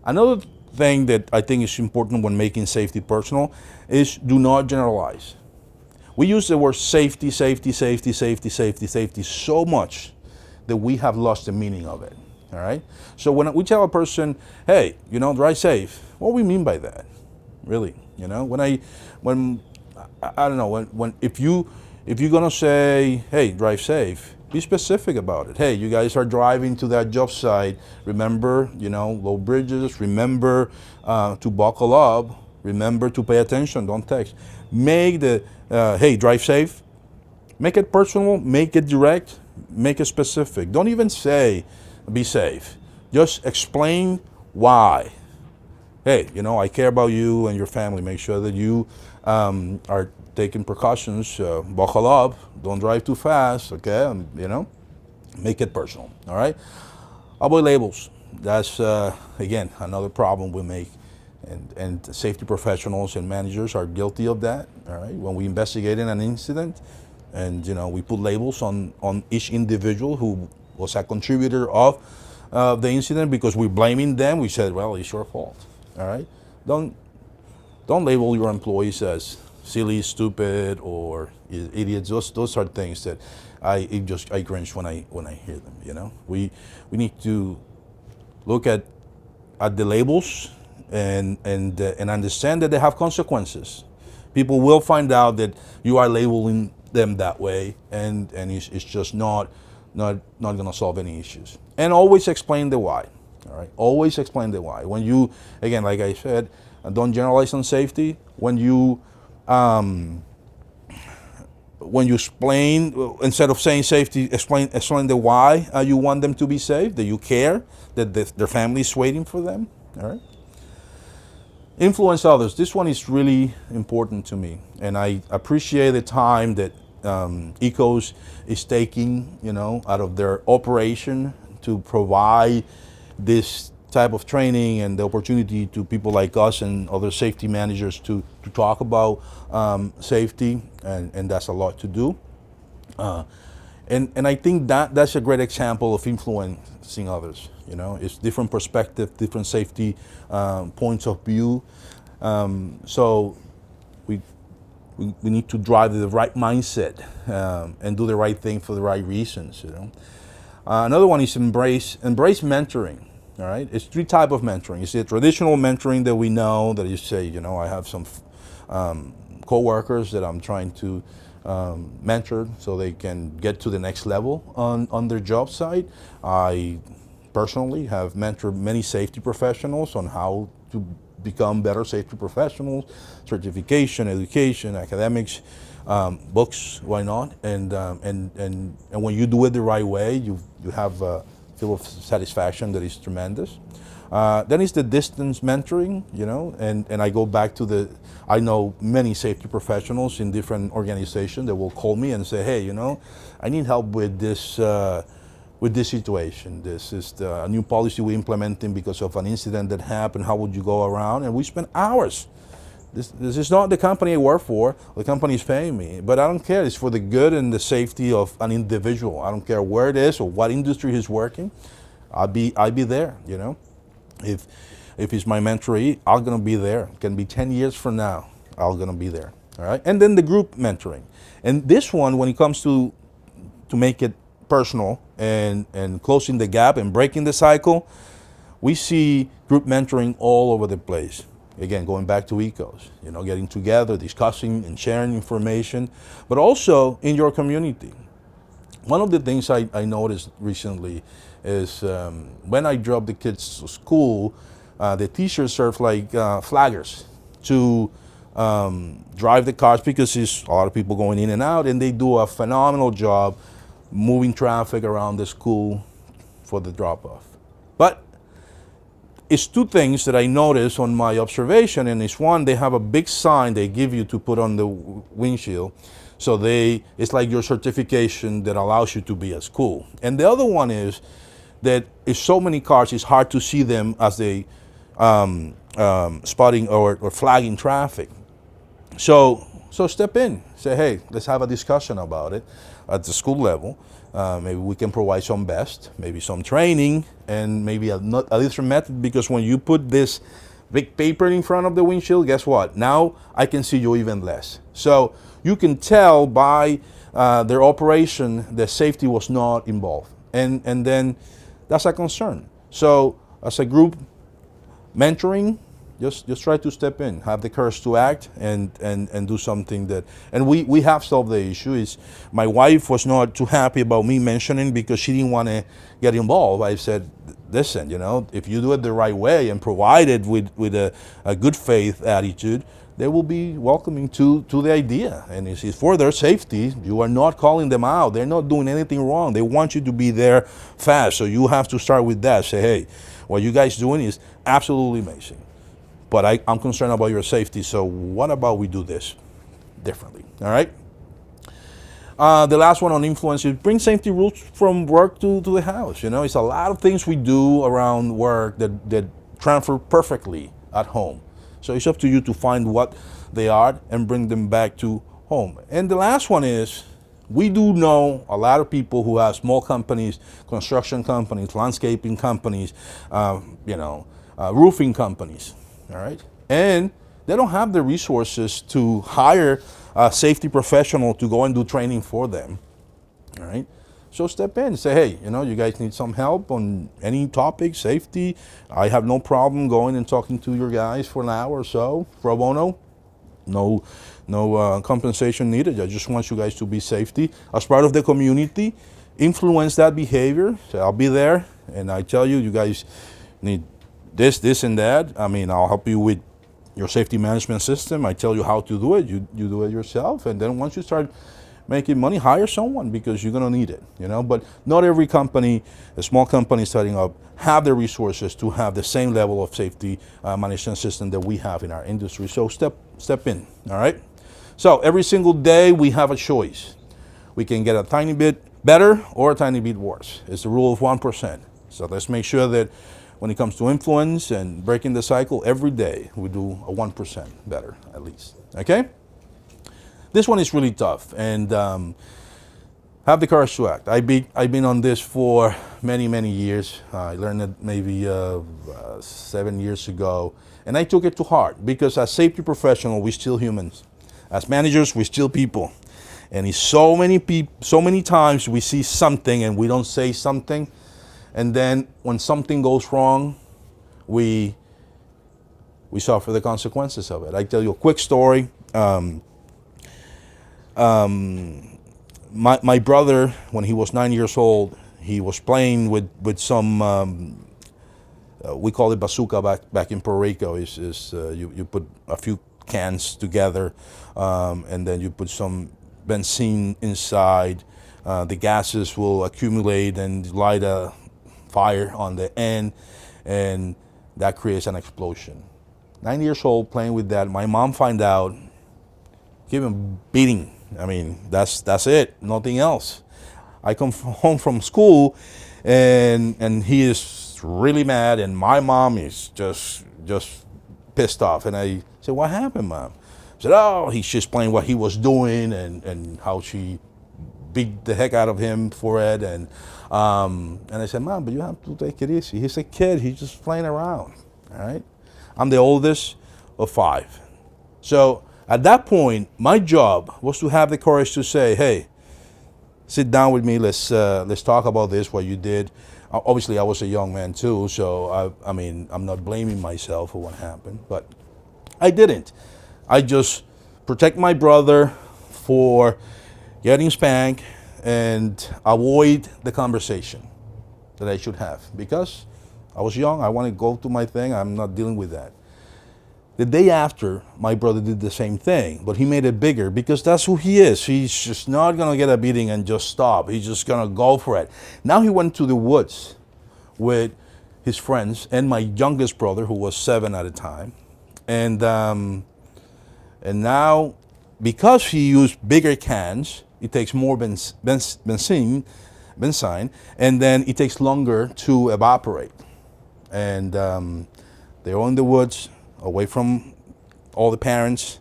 Another thing that I think is important when making safety personal is do not generalize. We use the word safety so much that we have lost the meaning of it. All right. So when we tell a person, hey, drive safe, what do we mean by that? Really, if you're gonna say, hey, drive safe, be specific about it. Hey, you guys are driving to that job site. Remember, low bridges. Remember to buckle up. Remember to pay attention. Don't text. Make the hey, drive safe. Make it personal. Make it direct. Make it specific. Don't even say be safe. Just explain why. Hey, I care about you and your family. Make sure that you are taking precautions. Buckle up. Don't drive too fast. Okay, make it personal. All right. Avoid labels. That's again another problem we make, and safety professionals and managers are guilty of that. All right. When we investigate an incident, and we put labels on each individual who was a contributor of the incident because we're blaming them. We said, well, it's your fault. All right. Don't label your employees as silly, stupid, or idiots. Those are things that I cringe when I hear them. We need to look at the labels and understand that they have consequences. People will find out that you are labeling them that way, and it's just not going to solve any issues. And always explain the why. All right, always explain the why. When you, again, like I said, don't generalize on safety. When you explain, instead of saying safety, explain the why you want them to be safe, that you care, that their family is waiting for them. All right. Influence others. This one is really important to me, and I appreciate the time that ECOS is taking, out of their operation to provide this type of training and the opportunity to people like us and other safety managers to talk about safety, and that's a lot to do. And I think that's a great example of influencing others. It's different perspective, different safety points of view. So we need to drive the right mindset and do the right thing for the right reasons. Another one is embrace mentoring. All right, it's 3 types of mentoring. It's the traditional mentoring that we know, that you say, I have some co-workers that I'm trying to mentor so they can get to the next level on their job site. I personally have mentored many safety professionals on how to become better safety professionals, certification, education, academics, books, why not? And when you do it the right way, you have a feel of satisfaction that is tremendous. Then it's the distance mentoring, and I go back to I know many safety professionals in different organizations that will call me and say, hey, I need help with this situation. This is a new policy we're implementing because of an incident that happened. How would you go around? And we spend hours. This is not the company I work for. The company is paying me, but I don't care. It's for the good and the safety of an individual. I don't care where it is or what industry he's working. I'll be there. If it's my mentoree, I'm gonna be there. It can be 10 years from now. I'm gonna be there. All right. And then the group mentoring, and this one, when it comes to make it personal and closing the gap and breaking the cycle, we see group mentoring all over the place. Again, going back to ECOS, getting together, discussing and sharing information, but also in your community. One of the things I noticed recently is when I drop the kids to school, the teachers serve like flaggers to drive the cars because there's a lot of people going in and out, and they do a phenomenal job moving traffic around the school for the drop-off. But it's two things that I noticed on my observation, and it's one, they have a big sign they give you to put on the windshield. So it's like your certification that allows you to be at school. And the other one is that it's so many cars, it's hard to see them as they spotting or flagging traffic. So step in, say, hey, let's have a discussion about it at the school level. Maybe we can provide some best, maybe some training, and maybe a different method, because when you put this big paper in front of the windshield, guess what? Now I can see you even less. So you can tell by their operation that safety was not involved. And then that's a concern. So as a group mentoring, just try to step in, have the courage to act, and do something and we have solved the issue. My wife was not too happy about me mentioning because she didn't want to get involved. I said, listen, if you do it the right way and provide it with a good faith attitude, they will be welcoming to the idea. And it's for their safety. You are not calling them out. They're not doing anything wrong. They want you to be there fast. So you have to start with that. Say, hey, what you guys doing is absolutely amazing. But I'm concerned about your safety, so what about we do this differently, all right? The last one on influence is bring safety rules from work to the house. It's a lot of things we do around work that transfer perfectly at home. So it's up to you to find what they are and bring them back to home. And the last one is, we do know a lot of people who have small companies, construction companies, landscaping companies, roofing companies. All right, and they don't have the resources to hire a safety professional to go and do training for them. All right, so step in and say, hey, you guys need some help on any topic, safety. I have no problem going and talking to your guys for an hour or so, pro bono. No compensation needed. I just want you guys to be safety as part of the community. Influence that behavior. So I'll be there, and I tell you, you guys need this and that. I'll help you with your safety management system. I tell you how to do it. You do it yourself. And then once you start making money, hire someone because you're going to need it, But not every company, a small company starting up, have the resources to have the same level of safety management system that we have in our industry. So step in, all right? So every single day we have a choice. We can get a tiny bit better or a tiny bit worse. It's the rule of 1%. So let's make sure that when it comes to influence and breaking the cycle, every day we do a 1% better, at least, okay? This one is really tough, and have the courage to act. I've been on this for many years. I learned it maybe 7 years ago, and I took it to heart because as safety professionals, we're still humans. As managers, we're still people. And it's so many times we see something and we don't say something. And then when something goes wrong, we suffer the consequences of it. I tell you a quick story. My brother, when he was 9 years old, he was playing with some we call it bazooka back in Puerto Rico. You put a few cans together, and then you put some benzene inside. The gases will accumulate and light a fire on the end, and that creates an explosion. 9 years old, playing with that. My mom find out, give him beating. I mean, that's it, nothing else. I come home from school, and he is really mad, and my mom is just pissed off. And I said, "What happened, Mom?" She said, "Oh, he's just playing what he was doing, and how she beat the heck out of him for it." And I said, "Mom, but you have to take it easy. He's a kid. He's just playing around. All right." I'm the oldest of 5. So at that point, my job was to have the courage to say, "Hey, sit down with me. Let's talk about this. What you did." Obviously, I was a young man too, so I mean, I'm not blaming myself for what happened, but I didn't. I just protect my brother for getting spanked and avoid the conversation that I should have, because I was young. I want to go to my thing. I'm not dealing with that. The day after, my brother did the same thing, but he made it bigger, because that's who he is. He's just not going to get a beating and just stop. He's just going to go for it. Now he went to the woods with his friends and my youngest brother, who was 7 at the time. And now, because he used bigger cans, it takes more benzene, and then it takes longer to evaporate. And they're all in the woods, away from all the parents,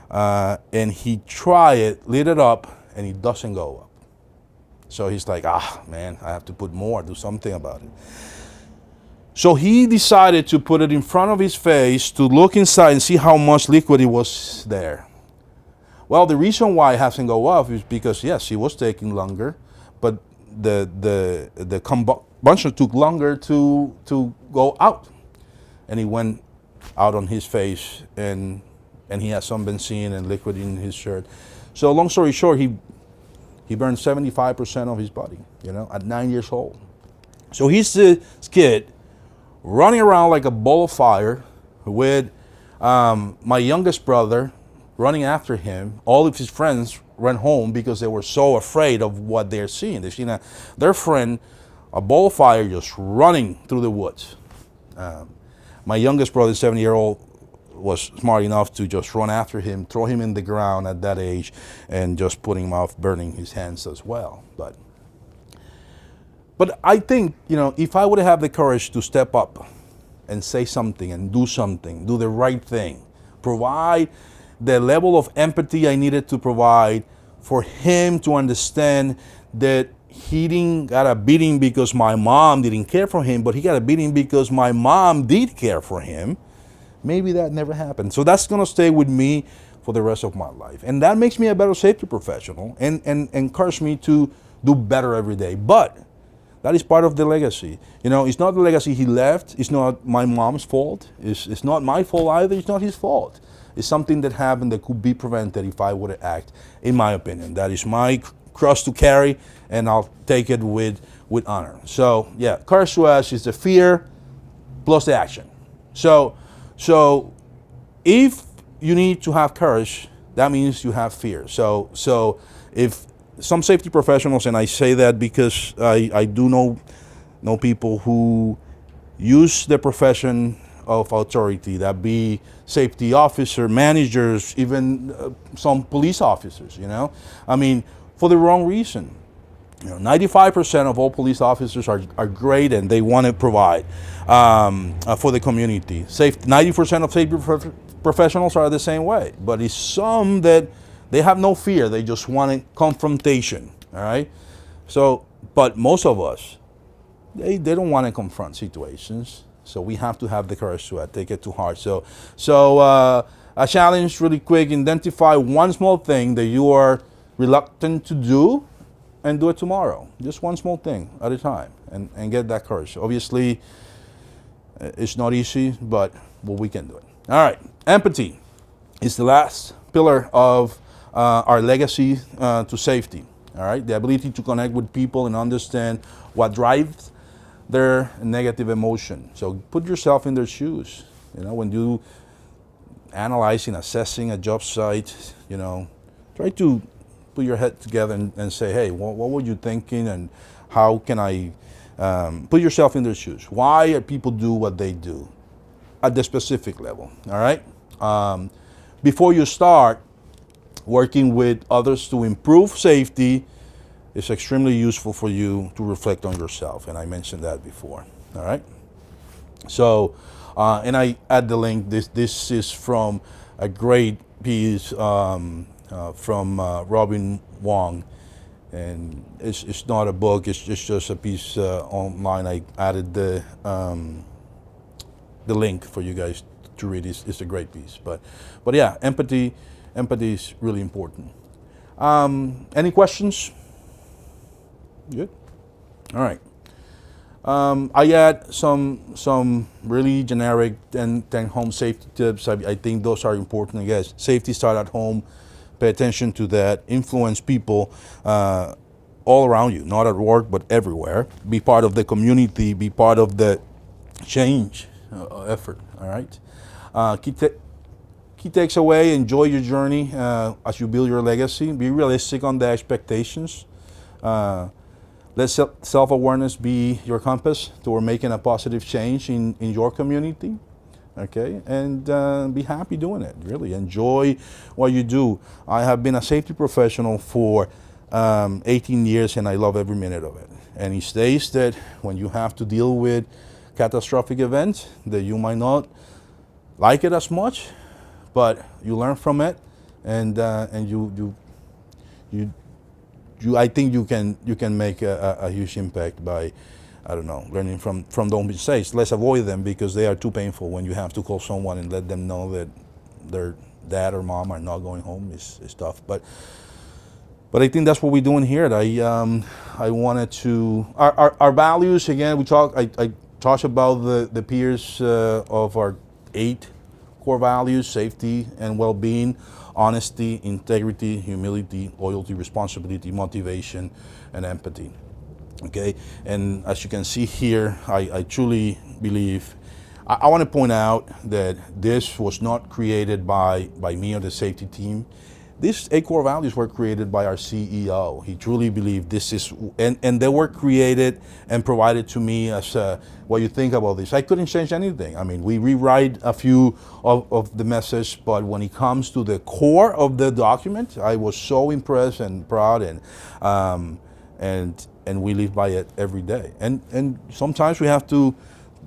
and he tried it, lit it up, and it doesn't go up. So he's like, man, I have to put more, do something about it. So he decided to put it in front of his face to look inside and see how much liquid it was there. Well, the reason why it hasn't go up is because, yes, it was taking longer, but the combustion took longer to go out. And it went out on his face, and he had some benzene and liquid in his shirt. So long story short, he burned 75% of his body, at 9 years old. So he's this kid running around like a ball of fire with my youngest brother running after him. All of his friends ran home because they were so afraid of what they're seeing. They've seen their friend, a ball of fire, just running through the woods. My youngest brother, 7-year-old, was smart enough to just run after him, throw him in the ground at that age, and just put him off, burning his hands as well. But I think, if I would have the courage to step up and say something and do something, do the right thing, provide the level of empathy I needed to provide for him to understand that he didn't got a beating because my mom didn't care for him, but he got a beating because my mom did care for him, maybe that never happened. So that's going to stay with me for the rest of my life. And that makes me a better safety professional and encourages me to do better every day. But that is part of the legacy. It's not the legacy he left. It's not my mom's fault. It's not my fault either. It's not his fault. It's something that happened that could be prevented if I would act, in my opinion. That is my cross to carry, and I'll take it with honor. So yeah, courage to us is the fear plus the action. So if you need to have courage, that means you have fear. So if some safety professionals, and I say that because I do know people who use the profession of authority, that be safety officer, managers, even some police officers, I mean, for the wrong reason. 95% of all police officers are great, and they want to provide for the community. 90% of safety professionals are the same way, but it's some that they have no fear. They just want confrontation, all right? So, but most of us, they don't want to confront situations. So we have to have the courage to take it to heart. So a challenge really quick: identify one small thing that you are reluctant to do, and do it tomorrow. Just one small thing at a time, and get that courage. Obviously, it's not easy, but we can do it. All right, empathy is the last pillar of our legacy to safety. All right, the ability to connect with people and understand what drives their negative emotion. So put yourself in their shoes. You know, when you analyzing, assessing a job site, you know, try to put your head together and say, hey, what were you thinking, and how can I put yourself in their shoes? Why are people do what they do at the specific level? All right. Before you start working with others to improve safety, it's extremely useful for you to reflect on yourself, and I mentioned that before. All right. So, and I add the link. This is from a great piece from Robin Wong, and it's not a book. It's just a piece online. I added the link for you guys to read. It's a great piece. But yeah, empathy is really important. Any questions? Good. All right. I add some really generic 10 home safety tips. I think those are important. I guess safety start at home. Pay attention to that. Influence people all around you, not at work, but everywhere. Be part of the community. Be part of the change effort. All right. Key takes away. Enjoy your journey as you build your legacy. Be realistic on the expectations. Let self-awareness be your compass toward making a positive change in your community, okay? And be happy doing it, really. Enjoy what you do. I have been a safety professional for 18 years, and I love every minute of it. And it states that when you have to deal with catastrophic events, that you might not like it as much, but you learn from it, and I think you can make a huge impact by, I don't know, learning from those mistakes. Let's avoid them because they are too painful. When you have to call someone and let them know that their dad or mom are not going home is tough. But I think that's what we're doing here. I wanted to our values again. I talked about the peers of our 8 core values: safety and well-being, honesty, integrity, humility, loyalty, responsibility, motivation, and empathy. Okay, and as you can see here, I truly believe, I want to point out that this was not created by me or the safety team. These 8 core values were created by our CEO. He truly believed this is, and they were created and provided to me as what you think about this. I couldn't change anything. I mean, we rewrite a few of the message, but when it comes to the core of the document, I was so impressed and proud, and we live by it every day. And sometimes we have to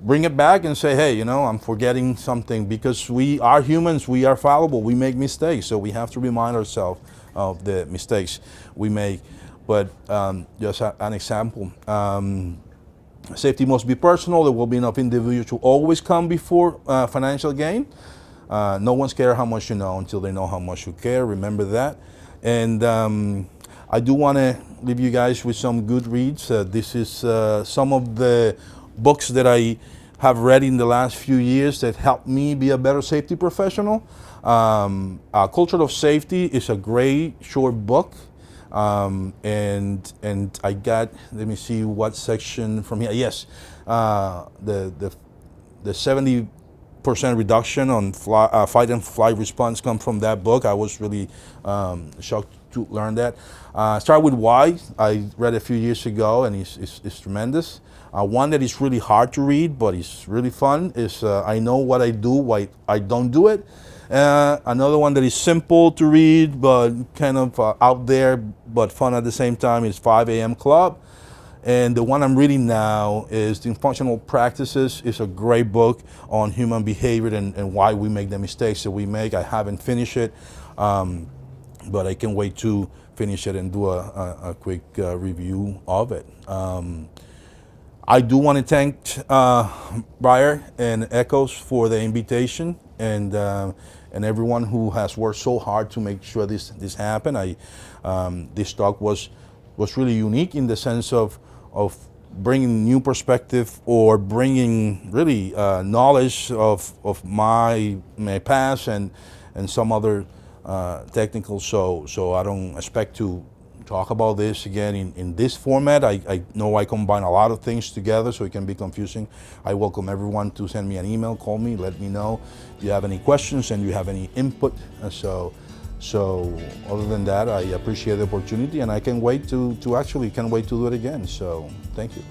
bring it back and say, hey, you know, I'm forgetting something, because we are humans, we are fallible, we make mistakes, so we have to remind ourselves of the mistakes we make. But just an example, safety must be personal. There will be enough individuals to always come before financial gain. No one's care how much you know until they know how much you care. Remember that. And I do want to leave you guys with some good reads. This is some of the books that I have read in the last few years that helped me be a better safety professional. Culture of Safety is a great short book. And I got, let me see what section from here. Yes, the 70% reduction on fight and flight response come from that book. I was really shocked to learn that. Start with Why. I read a few years ago, and it's tremendous. One that is really hard to read, but it's really fun, is I Know What I Do, Why I Don't Do It. Another one that is simple to read, but kind of out there, but fun at the same time, is 5 a.m. Club. And the one I'm reading now is The Functional Practices. It's a great book on human behavior and why we make the mistakes that we make. I haven't finished it, but I can't wait to finish it and do a quick review of it. I do want to thank Bierer and Echoes for the invitation, and everyone who has worked so hard to make sure this happened. This talk was really unique in the sense of bringing new perspective, or bringing really knowledge of my past and some other technical. So I don't expect to talk about this again in this format. I know I combine a lot of things together, so it can be confusing. I welcome everyone to send me an email, call me, let me know if you have any questions and you have any input. So other than that, I appreciate the opportunity, and I can't wait to do it again. So thank you.